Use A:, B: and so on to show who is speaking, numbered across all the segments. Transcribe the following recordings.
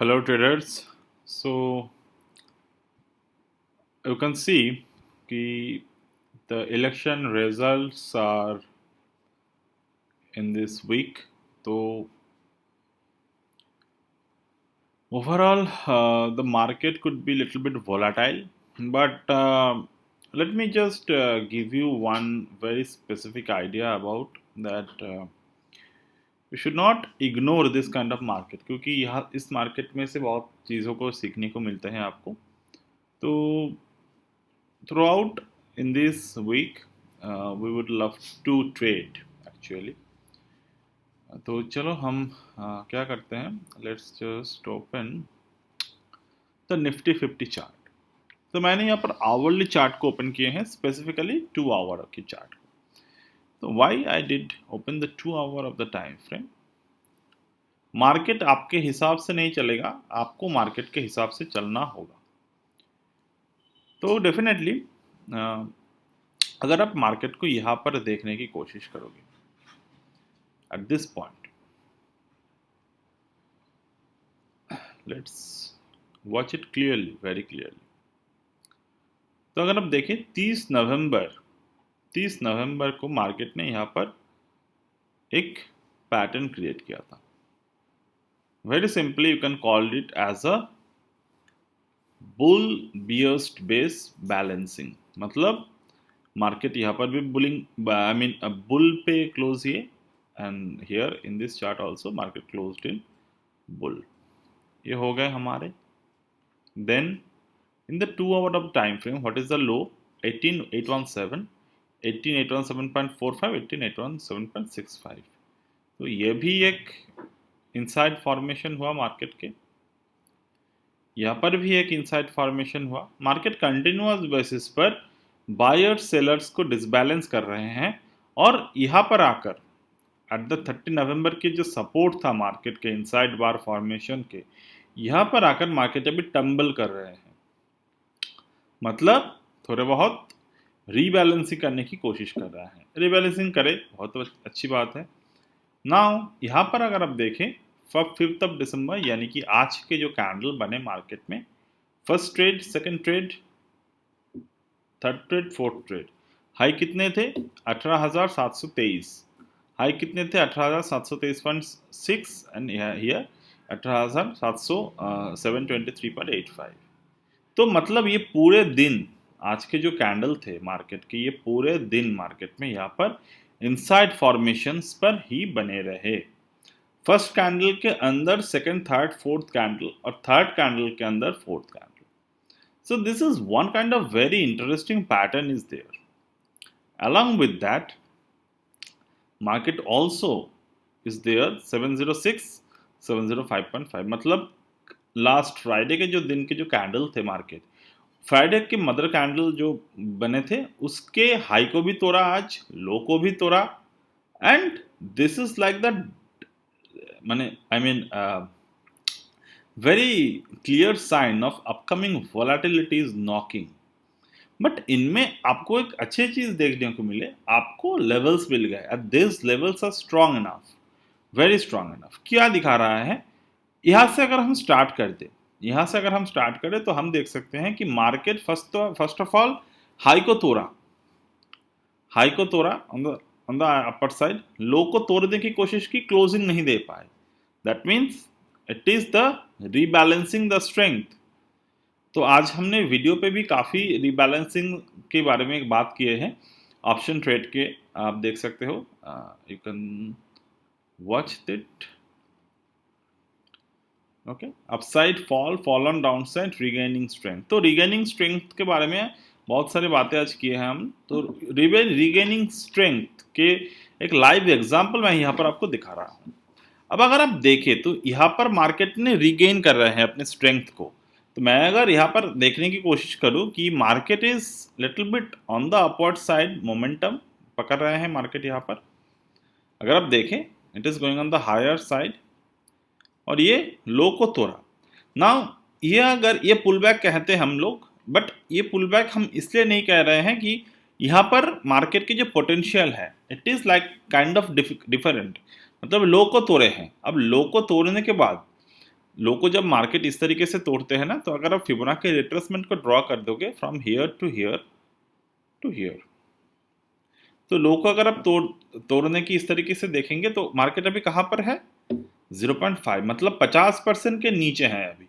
A: Hello traders. So you can see the election results are in this week. So overall, the market could be a little bit volatile, but let me just give you one very specific idea about that. You should not ignore this kind of market क्योंकि यहाँ इस market में से बहुत चीज़ों को सीखने को मिलते हैं आपको. तो throughout in this week we would love to trade actually. तो चलो हम क्या करते हैं, let's just open the Nifty 50 chart. तो मैंने यहाँ पर आवरली चार्ट को ओपन किए हैं, स्पेसिफिकली 2 आवर की चार्ट को. तो why I did open the 2 hour of the time frame. Market आपके हिसाब से नहीं चलेगा, आपको मार्केट के हिसाब से चलना होगा. तो डेफिनेटली अगर आप मार्केट को यहाँ पर देखने की कोशिश करोगे at this point, let's watch it clearly, very clearly. तो अगर आप देखें 30 नवंबर को मार्केट ने यहाँ पर एक पैटर्न क्रिएट किया था. Very simply you can call it as a bull bearish base balancing. मतलब मार्केट यहाँ पर भी बुलिंग, आई मीन बुल पे क्लोज हिए, and here in this chart also market closed in bull. ये हो गए हमारे. Then in the 2 hour of time frame, what is the low? 18817, 18817.45, 18817.65. तो ये भी एक इनसाइड फॉर्मेशन हुआ मार्केट के. यहाँ पर भी एक इनसाइड फॉर्मेशन हुआ. मार्केट कंटिन्यूअस बेसिस पर बायर सेलर्स को डिसबैलेंस कर रहे हैं, और यहाँ पर आकर एट द 30 नवंबर के जो सपोर्ट था मार्केट के इनसाइड बार फॉर्मेशन के, यहाँ पर आकर मार्केट अभी टम्बल कर रहे हैं. मतलब थोड़े बहुत रीबैलेंसिंग करने की कोशिश कर रहा है. रीबैलेंसिंग करे, बहुत अच्छी बात है. नाउ यहाँ पर अगर आप देखें 5 ऑफ दिसंबर, यानी कि आज के जो कैंडल बने मार्केट में, first trade, second trade, third trade, fourth trade, high कितने थे? 18,723. हाई कितने थे? 18,723.6, एंड हियर 18,723.85. तो मतलब ये पूरे दिन, आज के जो कैंडल थे मार्केट के, ये पूरे दिन मार्केट में यहाँ पर इनसाइड फॉर्मेशंस पर ही बने रहे. फर्स्ट कैंडल के अंदर सेकंड, थर्ड, फोर्थ कैंडल, और थर्ड कैंडल के अंदर fourth candle. So this is one kind of very interesting pattern is there. Along with that, market also is there 706, 705.5. मतलब लास्ट फ्राइडे के जो दिन के जो कैंडल थे मार्केट, फ्राइडे के मदर कैंडल जो बने थे, उसके हाई को भी तोड़ा, आज लो को भी तोड़ा. And this is like the, माने I mean very clear sign of upcoming volatility is knocking. But इनमें आपको एक अच्छी चीज देखने को मिले, आपको लेवल्स मिल गए. At this levels are strong enough, very strong enough. क्या दिखा रहा है? यहाँ से अगर हम स्टार्ट करें तो हम देख सकते हैं कि market first of all high को तोड़ा ऑन द अपर साइड, लो को तोड़ने की कोशिश की, क्लोजिंग नहीं दे पाए. That means it is the rebalancing the strength. तो आज हमने वीडियो पे भी काफ़ी रीबैलेंसिंग के बारे में बात किए हैं. ऑप्शन ट्रेड के आप देख सकते हो, you can watch it. Okay, upside fall, fall on down side, regaining strength. तो रीगेनिंग स्ट्रेंथ के बारे में बहुत सारी बातें आज की हैं हम. तो रीगेनिंग स्ट्रेंथ के एक लाइव एग्जाम्पल मैं यहाँ पर आपको दिखा रहा हूँ. अब अगर आप देखें तो यहाँ पर मार्केट ने रीगेन कर रहे हैं अपने स्ट्रेंथ को. तो मैं अगर यहाँ पर देखने की कोशिश करूँ कि market is little bit on the upward side, momentum पकड़ रहे हैं मार्केट यहाँ पर. अगर आप देखें it is going on the higher side, और ये लो को तोड़ा. नाउ ये अगर ये पुल बैक कहते हैं हम लोग, बट ये पुल बैक हम इसलिए नहीं कह रहे हैं कि यहाँ पर मार्केट की जो पोटेंशियल है, it is like kind of different. मतलब लो को तोड़े हैं. अब लो को तोड़ने के बाद लो को जब मार्केट इस तरीके से तोड़ते हैं ना, तो अगर आप फिबोनाची रिट्रेसमेंट को ड्रॉ कर दोगे from here to here to here, तो लो को अगर आप तोड़ने की इस तरीके से देखेंगे तो मार्केट अभी कहाँ पर है, 0.5, मतलब 50% के नीचे है अभी।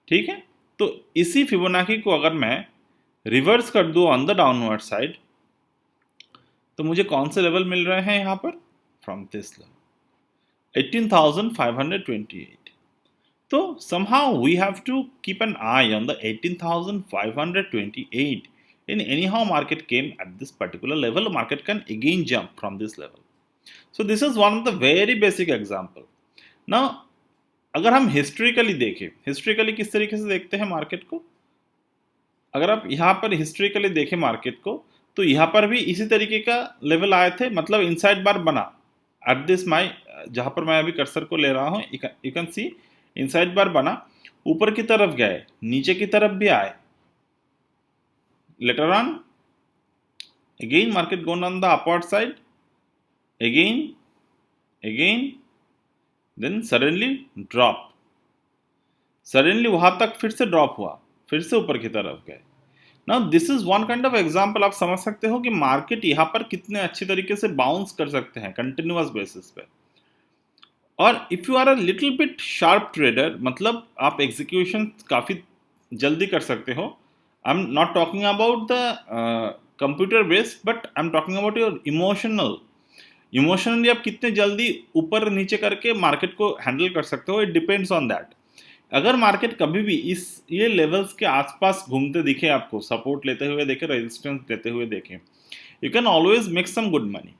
A: ठीक है, तो इसी फिबोनाची को अगर मैं रिवर्स कर दूं ऑन द डाउनवर्ड साइड, तो मुझे कौन से लेवल मिल रहे हैं यहाँ पर, फ्रॉम दिस लेवल 18,528। तो somehow we have to keep an eye on the 18,528. In anyhow market came at this particular level, market can again jump from this level. So this is one of the very basic example. Now अगर हम हिस्ट्रिकली देखें, हिस्ट्रिकली किस तरीके से देखते हैं market को, अगर आप यहाँ पर हिस्ट्रिकली देखें मार्केट को, तो यहाँ पर भी इसी तरीके का लेवल आए थे, मतलब इनसाइड बार बना एट दिस माई, जहाँ पर मैं अभी कर्सर को ले रहा हूँ, यू कैन सी इनसाइड बार बना, ऊपर की तरफ गए, नीचे की तरफ भी आए, later on again market gone on the upward side, again again, then suddenly drop, suddenly वहां तक फिर से ड्रॉप हुआ, फिर से ऊपर की तरफ गए। Now this is one kind of example, आप समझ सकते हो कि मार्केट यहाँ पर कितने अच्छी तरीके से बाउंस कर सकते हैं कंटिन्यूअस बेसिस पे। और if you are a little bit sharp trader, मतलब आप एग्जीक्यूशन काफी जल्दी कर सकते हो। I am not talking about the computer based, but I am talking about your emotionally आप कितने जल्दी ऊपर नीचे करके मार्केट को हैंडल कर सकते हो, इट डिपेंड्स ऑन दैट। अगर मार्केट कभी भी इस ये लेवल्स के आसपास घूमते दिखे, आपको सपोर्ट लेते हुए देखे, रेजिस्टेंस लेते हुए देखे, you can always make some good money.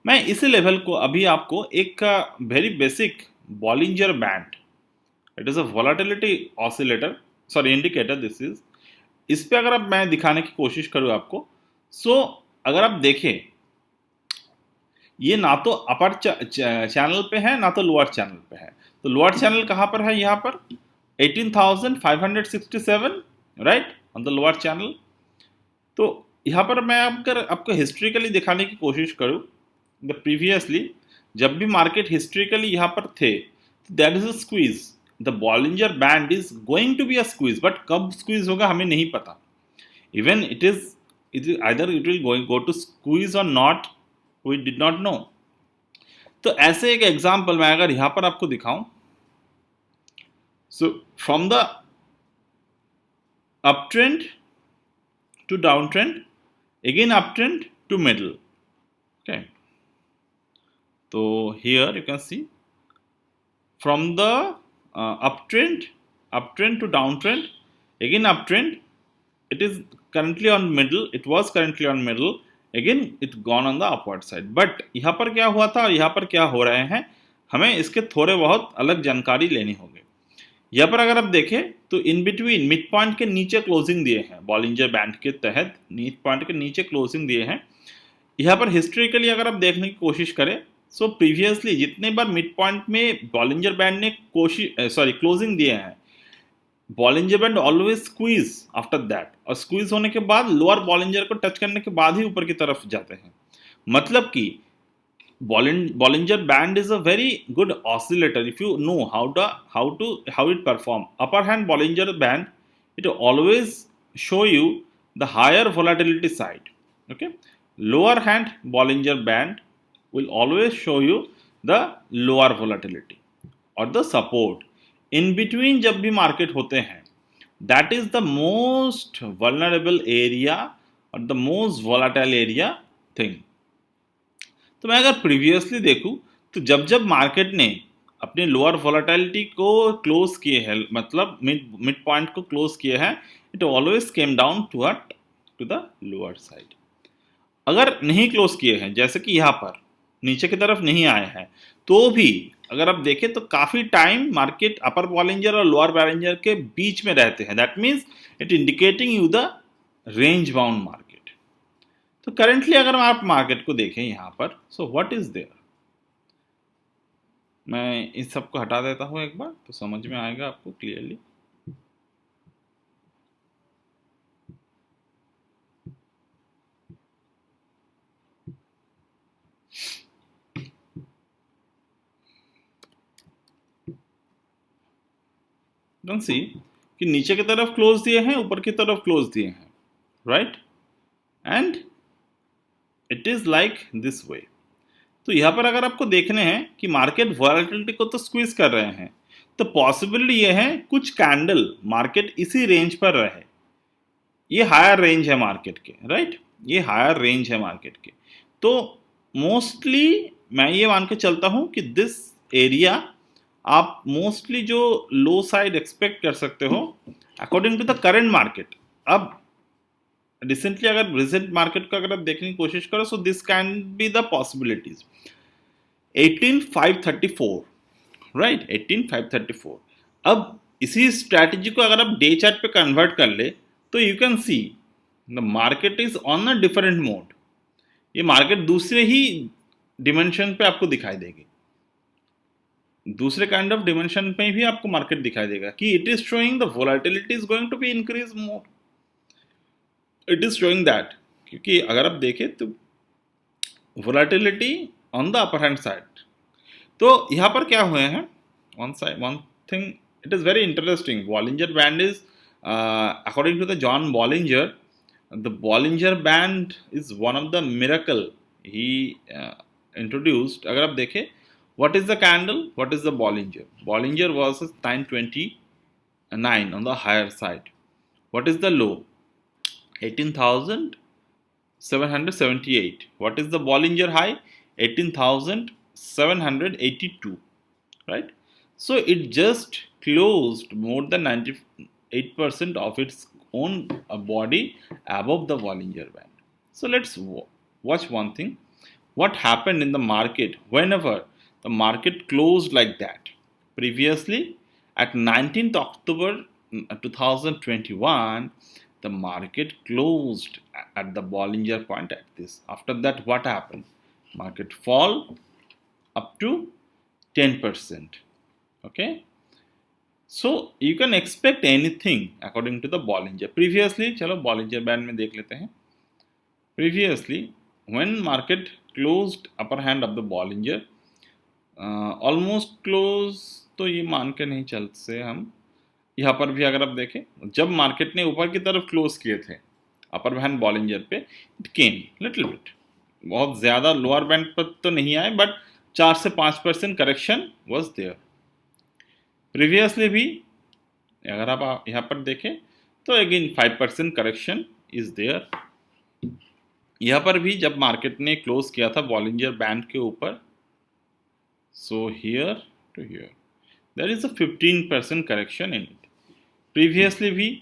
A: मैं इसी लेवल को अभी आपको एक very basic Bollinger band, it is a volatility oscillator, sorry indicator this is, इस पे अगर अब मैं दिखाने की कोशिश करूँ आपको, सो अगर आप देखें, ये ना तो अपर चैनल पे है ना तो लोअर चैनल पे है। तो लोअर चैनल कहाँ पर है, यहाँ पर 18,567, right, on the lower channel. तो यहाँ पर मैं अगर आपको हिस्ट्रिकली दिखाने की कोशिश करूँ, द प्रीवियसली जब भी मार्केट हिस्ट्रिकली यहाँ पर थे, that is a squeeze, the Bollinger band is going to be a squeeze, but कब स्क्वीज होगा हमें नहीं पता। Even it is either it will go to squeeze और not, we did not know. तो ऐसे एक एग्जाम्पल मैं अगर यहां पर आपको दिखाऊं, so from the up trend to down trend, again up trend to middle, okay. तो here you can see from the up trend to down trend, again up trend, it is currently on middle, it was currently on middle, again it gone on the upward side। but यहाँ पर क्या हुआ था और यहाँ पर क्या हो रहे हैं, हमें इसके थोड़े बहुत अलग जानकारी लेनी होगी। यहाँ पर अगर आप देखें तो इन बिटवीन मिड पॉइंट के नीचे क्लोजिंग दिए हैं, बॉलिंजर बैंड के तहत मिड पॉइंट के नीचे क्लोजिंग दिए हैं। यहाँ पर हिस्ट्रिकली अगर आप देखने की कोशिश करें, सो प्रीवियसली जितने बार मिड पॉइंट में बॉलिंजर बैंड ने क्लोजिंग दिए हैं, Bollinger band always squeeze after that, और स्क्वीज होने के बाद लोअर बॉलिंजर को टच करने के बाद ही ऊपर की तरफ जाते हैं। मतलब कि Bollinger band is a very good oscillator if you know how it perform. Upper hand Bollinger band, it always show you the higher volatility side, okay. Lower hand Bollinger band will always show you the lower volatility or the support। In between जब भी market होते हैं, that is the most vulnerable area और the most volatile area thing. तो मैं अगर previously देखूं, तो जब जब मार्केट ने अपने लोअर वोलाटिलिटी को क्लोज किए हैं, मतलब मिड पॉइंट को क्लोज किए हैं, it always came down to the lower side. अगर नहीं क्लोज किए हैं, जैसे कि यहाँ पर नीचे की तरफ नहीं आए हैं, तो भी अगर आप देखें तो काफी टाइम मार्केट अपर बॉलिंजर और लोअर बॉलिंजर के बीच में रहते हैं। That means it indicating you the range bound market. तो करेंटली अगर आप मार्केट को देखें यहाँ पर, सो व्हाट इज देयर, मैं इस सब को हटा देता हूँ एक बार, तो समझ में आएगा आपको क्लियरली। डोंट सी कि नीचे की तरफ क्लोज दिए हैं, ऊपर की तरफ क्लोज दिए हैं, right, and it is like this way. तो यहाँ पर अगर आपको देखने हैं कि मार्केट वॉलेटिलिटी को तो स्क्वीज कर रहे हैं, तो पॉसिबिलिटी ये है कुछ कैंडल मार्केट इसी रेंज पर रहे। ये हायर रेंज है मार्केट के, राइट, ये हायर रेंज है मार्केट के। तो मोस्टली मैं ये मान के चलता हूं कि दिस एरिया आप मोस्टली जो लो साइड एक्सपेक्ट कर सकते हो according to the current market. अब रिसेंटली अगर रिसेंट मार्केट को अगर आप देखने की कोशिश करो, so this can be the possibilities 18534, right, 18534। अब इसी स्ट्रैटेजी को अगर आप डे चार्ट पे कन्वर्ट कर ले तो you can see the market is on a different mode. ये मार्केट दूसरे ही डिमेंशन पे आपको दिखाई देगी, दूसरे काइंड ऑफ डिमेंशन पे भी आपको मार्केट दिखाई देगा कि it is showing the volatility is going to be increase more, it is showing that. क्योंकि अगर आप देखें तो volatility on the upper hand side, तो यहाँ पर क्या हुए हैं, one side one thing it is very interesting. Bollinger band is according to the John Bollinger, the Bollinger Band is one of the miracle he introduced. अगर आप देखें, what is the candle, what is the Bollinger? Bollinger was 929 on the higher side. What is the low? 18,778. What is the Bollinger high? 18,782. Right? So it just closed more than 98% of its own body above the Bollinger Band. So let's watch one thing. What happened in the market whenever the market closed like that? Previously, at 19th October 2021, the market closed at the Bollinger point at this. After that, what happened? Market fall up to 10%. Okay. So you can expect anything according to the Bollinger. Previously, चलो Bollinger Band में देख लेते हैं. Previously, when market closed upper hand of the Bollinger, almost close तो ये मान के नहीं चलते हम। यहाँ पर भी अगर आप देखें, जब मार्केट ने ऊपर की तरफ क्लोज किए थे अपर हैंड बॉलिंजर पे, इट केम लिटिल बिट, बहुत ज़्यादा लोअर बैंड पर तो नहीं आए, बट 4 से 5% करेक्शन वॉज देयर। प्रीवियसली भी अगर आप यहाँ पर देखें तो अगेन 5% करेक्शन इज देयर। यहाँ पर भी जब मार्केट ने क्लोज किया था बॉलिंजर बैंड के ऊपर, so here to here there is a 15% correction in it. Previously भी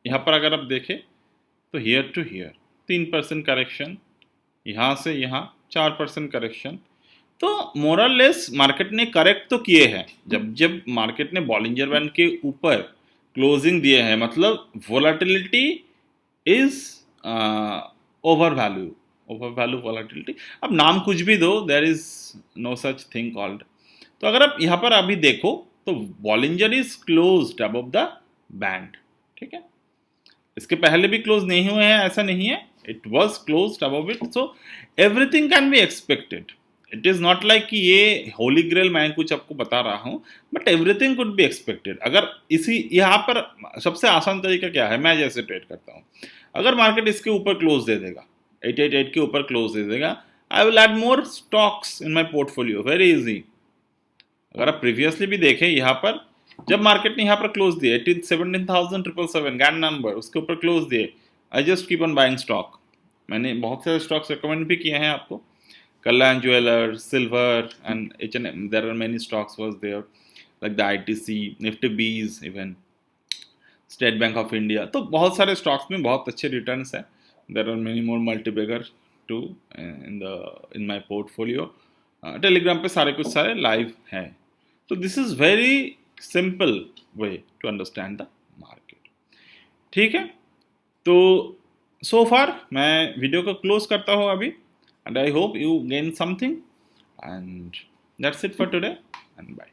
A: यहाँ पर अगर आप देखें तो हियर टू हियर 3% करेक्शन, यहाँ से यहाँ 4% करेक्शन। तो मोरलेस मार्केट ने करेक्ट तो किए हैं। जब मार्केट ने बॉलिंजर बैंड के ऊपर क्लोजिंग दिए हैं, मतलब volatility is over value volatility. अब नाम कुछ भी दो, there is no such thing called. तो अगर आप यहाँ पर अभी देखो तो Bollinger is closed above the band, ठीक है। इसके पहले भी क्लोज नहीं हुए हैं ऐसा नहीं है, it was closed above it. So everything can be expected. It is not like कि ये होली ग्रेल मैं कुछ आपको बता रहा हूँ, but everything could be expected. अगर इसी यहाँ पर सबसे आसान तरीका क्या है, मैं जैसे ट्रेड करता हूँ, अगर मार्केट इसके ऊपर क्लोज दे देगा, 888 के ऊपर क्लोज दे देगा, I will add more stocks in my portfolio, very easy. अगर आप प्रीवियसली भी देखें, यहाँ पर जब मार्केट ने यहाँ पर क्लोज दिए 17,777 गैन नंबर, उसके ऊपर क्लोज दिए, I just keep on buying stock. मैंने बहुत सारे स्टॉक्स रिकमेंड भी किए हैं आपको, Kalyan Jewelers, Silver, and H&M. There are many stocks was there, like the ITC, Nifty Bees, even State Bank of India. तो बहुत सारे stocks में बहुत अच्छे returns हैं. There are many more multi-bagger too in my portfolio. Telegram पे सारे कुछ सारे live हैं. So this is very simple way to understand the market. ठीक है? तो so far मैं वीडियो को क्लोज करता हूँ अभी, and I hope you gain something, and that's it for today, and bye.